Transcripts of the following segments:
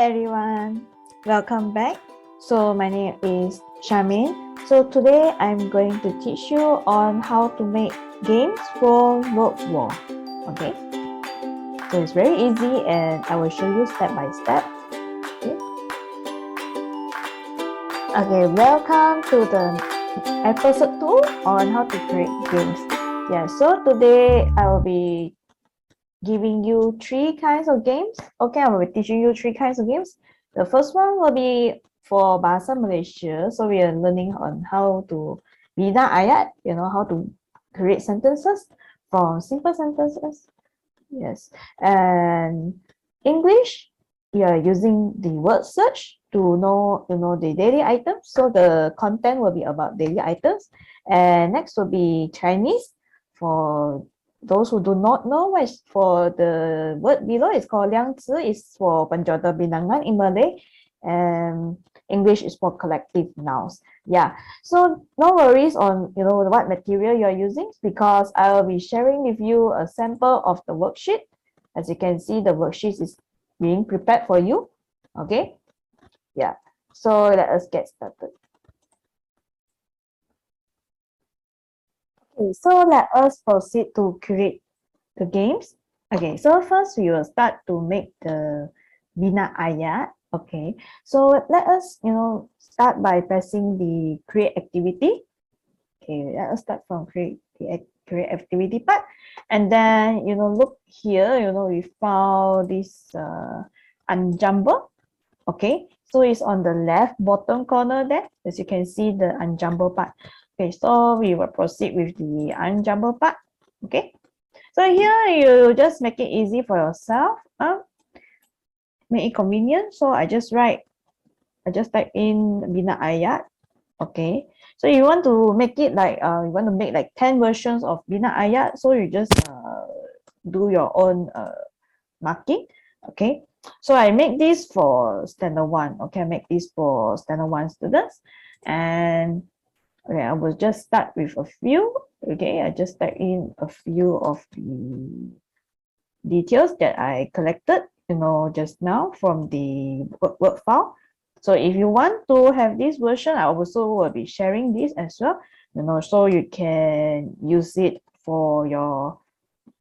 everyone, welcome back. So my name is Charmaine. So today I'm going to teach you on how to make games for Wordwall. Okay, so it's very easy and I will show you step by step. Okay, welcome to the episode 2 on how to create games. Yeah, so today I will be giving you 3 kinds of games. Okay, I will be teaching you 3 kinds of games. The first one will be for Bahasa Malaysia. So we are learning on how to bina ayat, how to create sentences from simple sentences. Yes. And English, we are using the word search to know, the daily items. So the content will be about daily items. And next will be Chinese. For those who do not know, what is for the word below, it's called Liang Zi, is for penjodoh binangan in Malay, and English is for collective nouns. Yeah, so no worries on what material you're using, because I will be sharing with you a sample of the worksheet. As you can see, the worksheet is being prepared for you. Okay, yeah, so let us get started. Okay, so let us proceed to create the games. Okay, so first we will start to make the bina ayat. Okay, so let us start by pressing the create activity. Okay, let us start from create activity part, and then look here. We found this unjumble. Okay, so it's on the left bottom corner there. As you can see, the unjumble part. Okay, so we will proceed with the unjumble part. Okay, so here you just make it easy for yourself. Make it convenient. So I just type in bina ayat. Okay, so you want to make it like you want to make like 10 versions of bina ayat. So you just do your own marking. Okay, so I make this for standard 1. Okay, I make this for standard 1 students, and okay, I will just start with a few. Okay, I just type in a few of the details that I collected, just now from the Word file. So if you want to have this version, I also will be sharing this as well, so you can use it for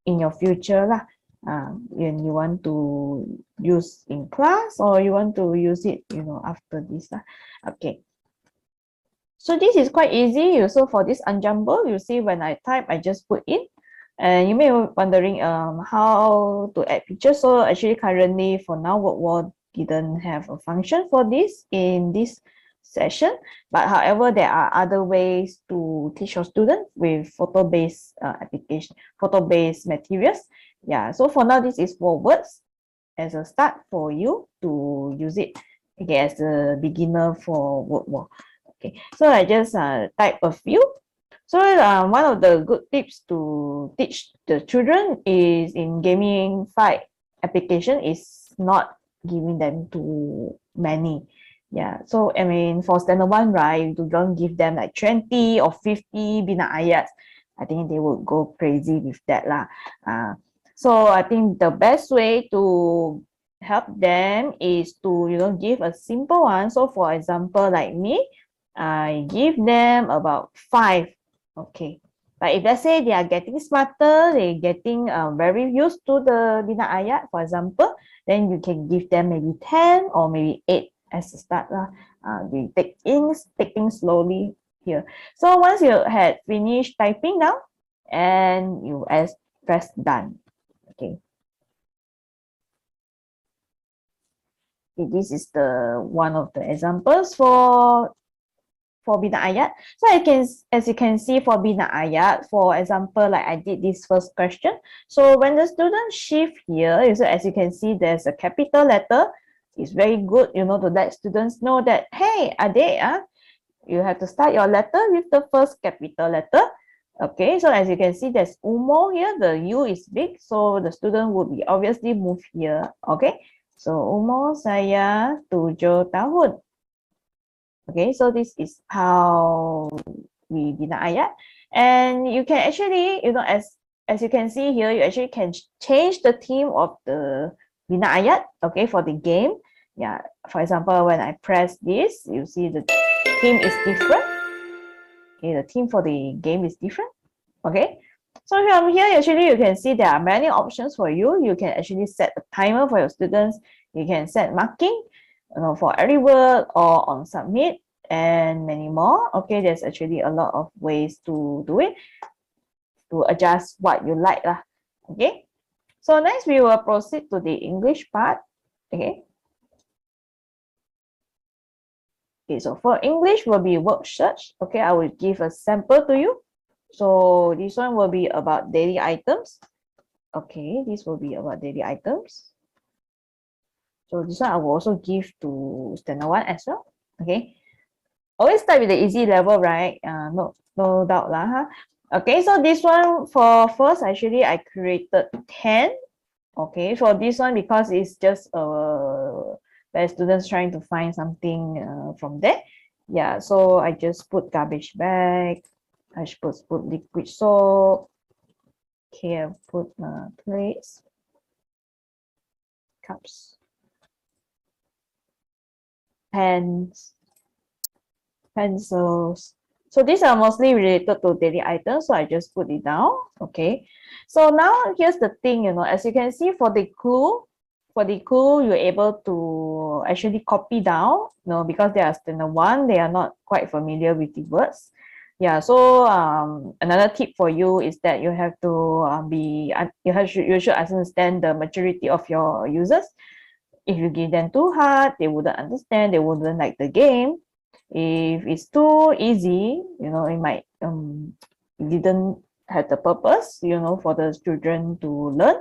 in your future lah. When you want to use in class, or you want to use it, after this lah. Okay. So this is quite easy. So for this unjumble, you see when I type, I just put in. And you may be wondering how to add pictures. So actually currently for now, Wordwall didn't have a function for this in this session. But however, there are other ways to teach your students with photo-based application, photo-based materials. Yeah, so for now, this is for words as a start for you to use it, okay, as a beginner for Wordwall. Okay, so I just type a few. So one of the good tips to teach the children is in gamified application is not giving them too many. Yeah, so I mean for standard 1, right, you don't give them like 20 or 50 bina ayats. I think they will go crazy with that lah. So I think the best way to help them is to give a simple one. So for example, like me, I give them about 5. Okay, but if let's say they are getting smarter, they're getting very used to the bina ayat, for example, then you can give them maybe 10 or maybe 8 as a start. We take things slowly here. So once you had finished typing now, and you press done. Okay. This is the one of the examples for bina ayat. So as you can see for bina ayat, for example, like I did this first question. So when the student shift here, so as you can see, there's a capital letter. It's very good, to let students know that, hey, adik, you have to start your letter with the first capital letter. Okay, so as you can see, there's umur here. The U is big, so the student would be obviously move here. Okay, so umur saya 7 tahun. Okay, so this is how we bina ayat, and you can actually, as you can see here, you actually can change the theme of the bina ayat. Okay, for the game, Yeah, for example, when I press this, you see the theme is different. Okay, the theme for the game is different. Okay, so from here, actually, you can see there are many options for you. You can actually set a timer for your students. You can set marking, for every word or on submit and many more. Okay, there's actually a lot of ways to do it, to adjust what you like lah. Okay, so next we will proceed to the English part. Okay. Okay, so for English will be word search. Okay, I will give a sample to you. So this one will be about daily items. Okay, this will be about daily items. So this one I will also give to standard one as well. Okay, always start with the easy level, right? No doubt lah. Huh? Okay, so this one for first, actually I created 10. Okay, for this one because it's just where students trying to find something from there. Yeah, so I just put garbage bag. I should put liquid soap. Okay, I put plates, cups, pens, pencils. So these are mostly related to daily items, so I just put it down. Okay, so now here's the thing, as you can see for the clue, you're able to actually copy down, because they are standard one, they are not quite familiar with the words. Yeah, so another tip for you is that you have to you should understand the maturity of your users. If you give them too hard, they wouldn't understand, they wouldn't like the game. If it's too easy, it might didn't have the purpose, for the children to learn.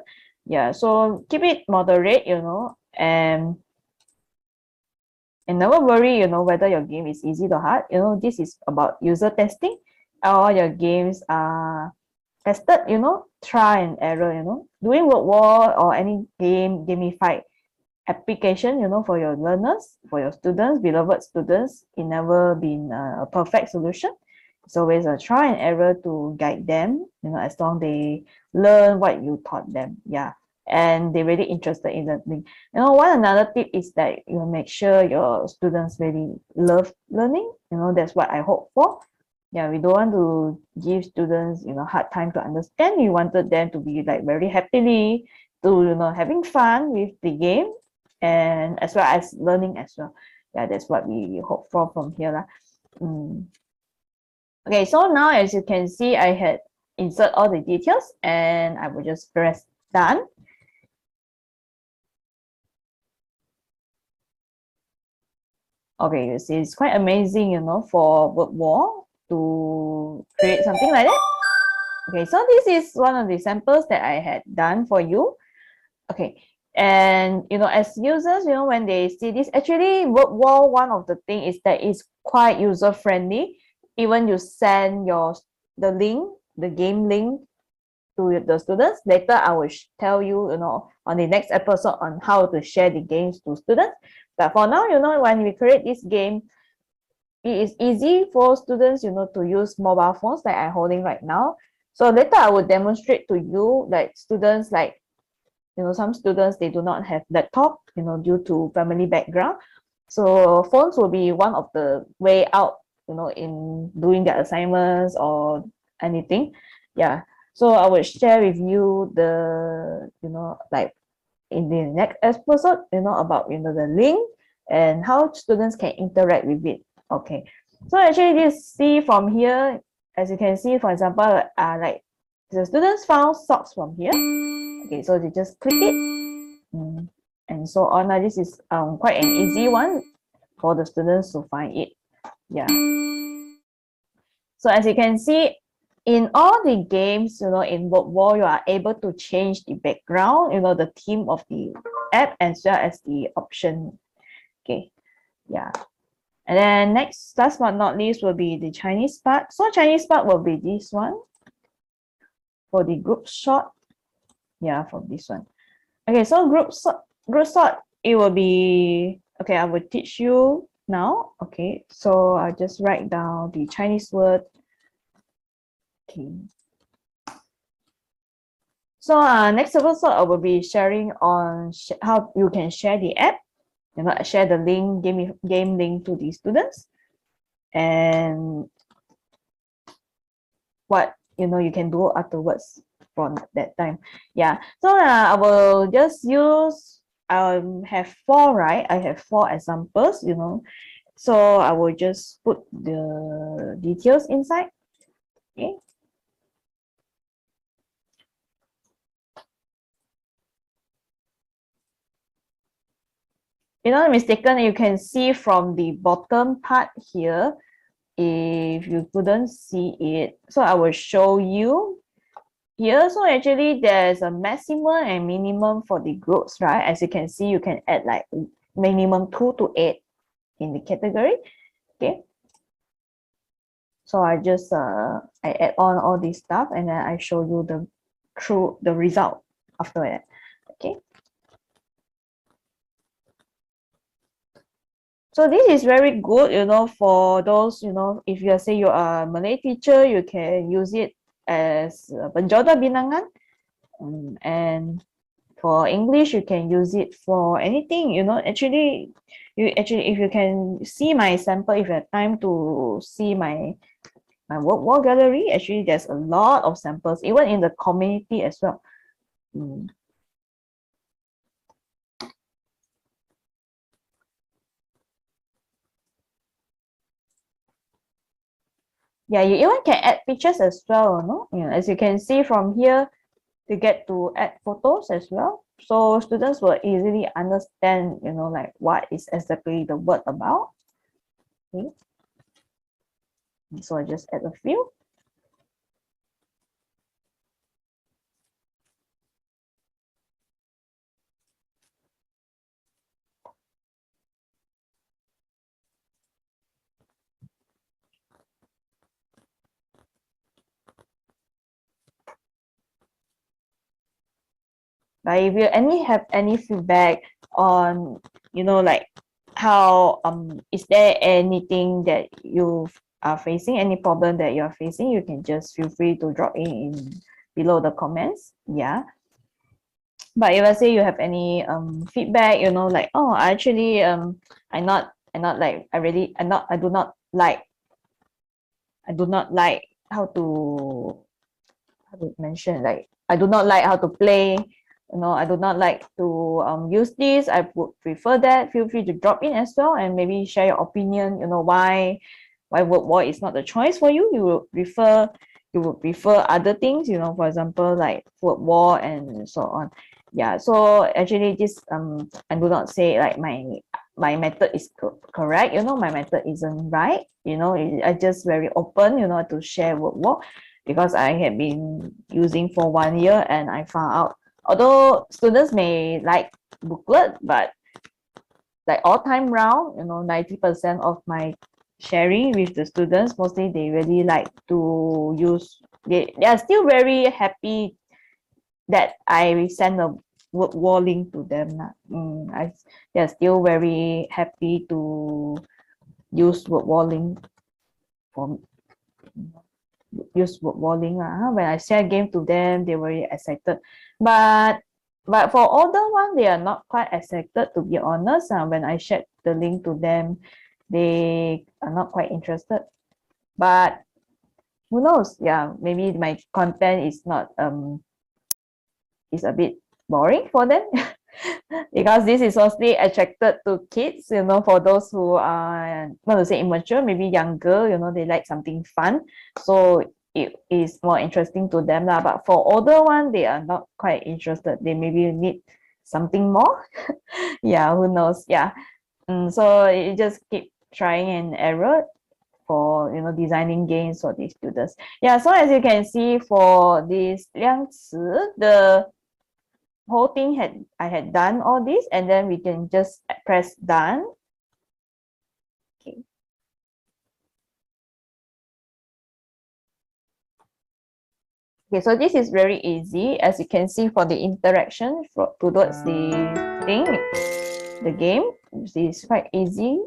Yeah, so keep it moderate, and never worry, whether your game is easy or hard. This is about user testing. All your games are tested, try and error, doing Wordwall or any gamified application, for your learners, for your students, beloved students, it never been a perfect solution. It's always a try and error to guide them, as long they learn what you taught them. Yeah, and they're really interested in learning. One another tip is that you make sure your students really love learning. That's what I hope for. Yeah, we don't want to give students, hard time to understand. We wanted them to be like very happily to, having fun with the game, and as well as learning as well. Yeah, that's what we hope for from here lah. Okay, so now as you can see, I had insert all the details and I will just press done. Okay, you see, it's quite amazing, for Wordwall to create something like that. Okay, so this is one of the samples that I had done for you. Okay, and as users, when they see this, actually Wordwall, one of the thing is that it's quite user friendly. Even you send the link, the game link to the students, later I will tell you, on the next episode on how to share the games to students. But for now, when we create this game, it is easy for students, to use mobile phones like I'm holding right now. So later I will demonstrate to you, like students, like some students, they do not have laptop, due to family background. So phones will be one of the way out, in doing their assignments or anything. Yeah. So I will share with you the, like in the next episode, about, the link and how students can interact with it. Okay. So actually this, see from here, as you can see, for example, like the students found socks from here. Okay, so they just click it, and so on. Now this is quite an easy one for the students to find it. Yeah. So as you can see, in all the games, in Wordwall, you are able to change the background, the theme of the app, as well as the option. Okay, yeah. And then next, last but not least, will be the Chinese part. So Chinese part will be this one for the group shot. Yeah, from this one. Okay, so group sort, it will be, okay, I will teach you now. Okay, so I'll just write down the Chinese word. Okay. So next episode, I will be sharing on how you can share the app. share the link, game link to the students, and what you can do afterwards from that time. Yeah, so I will just use, I have four, right? I have four examples, so I will just put the details inside. Okay. Mistaken, you can see from the bottom part here, if you couldn't see it, so I will show you here. So actually there's a maximum and minimum for the groups, right? As you can see, you can add like minimum 2 to 8 in the category. Okay, so I just I add on all this stuff, and then I show you the result after that. Okay, so this is very good, for those, if you say you are a Malay teacher, you can use it as penjodoh binangan. And for English, you can use it for anything, actually, if you can see my sample, if you have time to see my Wordwall gallery, actually there's a lot of samples, even in the community as well. Yeah, you even can add pictures as well, no? As you can see from here, you get to add photos as well. So students will easily understand, like what is exactly the word about. Okay. So I just add a few. But if you have any feedback on, like how is there anything that you are facing, any problem that you are facing, you can just feel free to drop in below the comments. Yeah. But if I say you have any feedback, like, oh, actually I do not like how to mention, like, I do not like how to play, I do not like to use this, I would prefer that, feel free to drop in as well, and maybe share your opinion, why Wordwall is not the choice for you. You would prefer other things, for example, like Wordwall and so on. Yeah, so actually this I do not say like my method is correct, my method isn't right, I just very open, to share Wordwall, because I have been using for 1 year, and I found out, although students may like booklet, but like all time round, 90% of my sharing with the students, mostly they really like to use, they are still very happy that I send a Wordwall link to them. They are still very happy to use Wordwall link for Wordwall link. When I share game to them, they were very excited. But for older one, they are not quite excited, to be honest. When I shared the link to them, they are not quite interested. But who knows? Yeah, maybe my content is not is a bit boring for them. Because this is mostly attracted to kids, for those who are not to say immature, maybe younger, they like something fun. So it is more interesting to them. But for older one, they are not quite interested. They maybe need something more. Yeah, who knows? Yeah. So you just keep trying and error for designing games for these students. Yeah, so as you can see for this 量词, the whole thing I had done all this, and then we can just press done. Okay. Okay, so this is very easy, as you can see, for the interaction towards the thing, the game. This is quite easy.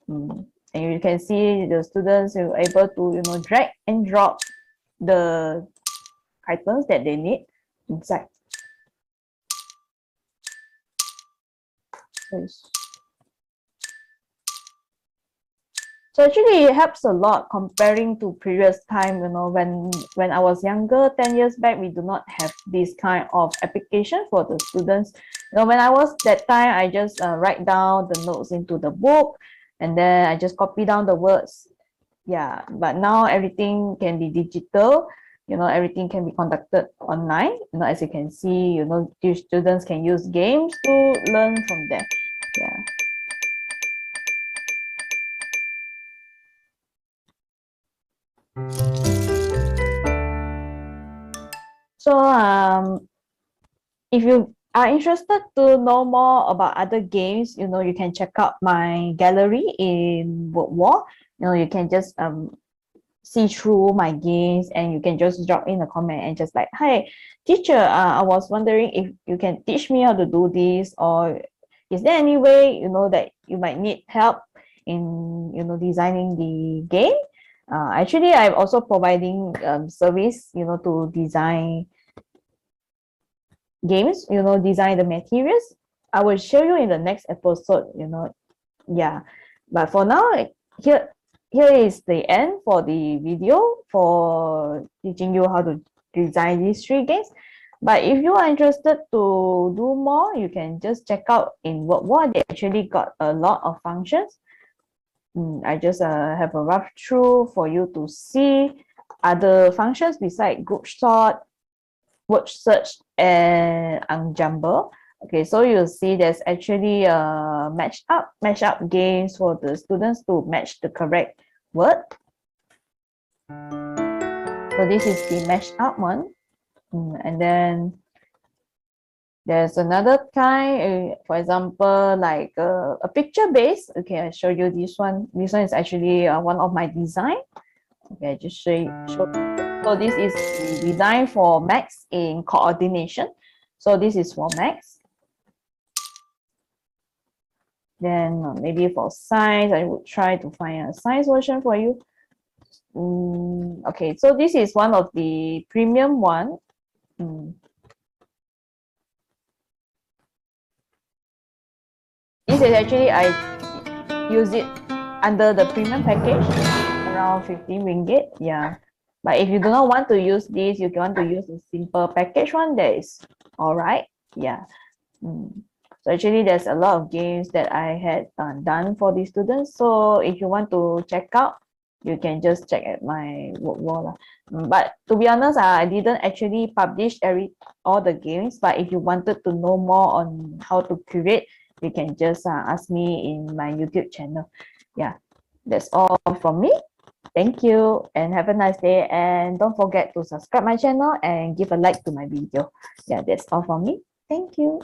And you can see the students are able to drag and drop the items that they need inside. So So actually it helps a lot comparing to previous time, you know, when I was younger, 10 years back, we do not have this kind of application for the students. You know, when I was that time, I just write down the notes into the book and then I just copy down the words. Yeah, but now everything can be digital, you know, everything can be conducted online. You know, as you can see, you know, these students can use games to learn from there. Yeah. So if you are interested to know more about other games, you know, you can check out my gallery in Wordwall. You know, you can just see through my games and you can just drop in a comment and just like, hi, teacher, I was wondering if you can teach me how to do this, or is there any way, you know, that you might need help in, you know, designing the game? Actually, I'm also providing service, you know, to design games, you know, design the materials. I will show you in the next episode, you know. Yeah, but for now, here here is the end for the video for teaching you how to design these three games. But if you are interested to do more, you can just check out in Wordwall. They actually got a lot of functions. I just have a rough through for you to see other functions beside group sort, word search, and unjumble. Okay, so you'll see there's actually a match up games for the students to match the correct word. So this is the match up one. And then there's another kind, for example, like a picture base. Okay, I'll show you this one. This one is actually one of my design. Okay, I just show. So this is the design for max in coordination. So this is for max. Then maybe for science, I would try to find a science version for you. Okay, so this is one of the premium one. This is actually, I use it under the premium package, around 15 ringgit. Yeah. But if you do not want to use this, you want to use the simple package one, that is all right. Yeah. So actually, there's a lot of games that I had done for the students. So if you want to check out, you can just check at my Wordwall. But to be honest, I didn't actually publish all the games. But if you wanted to know more on how to create, you can just ask me in my YouTube channel. Yeah, that's all from me. Thank you and have a nice day. And don't forget to subscribe my channel and give a like to my video. Yeah, that's all from me. Thank you.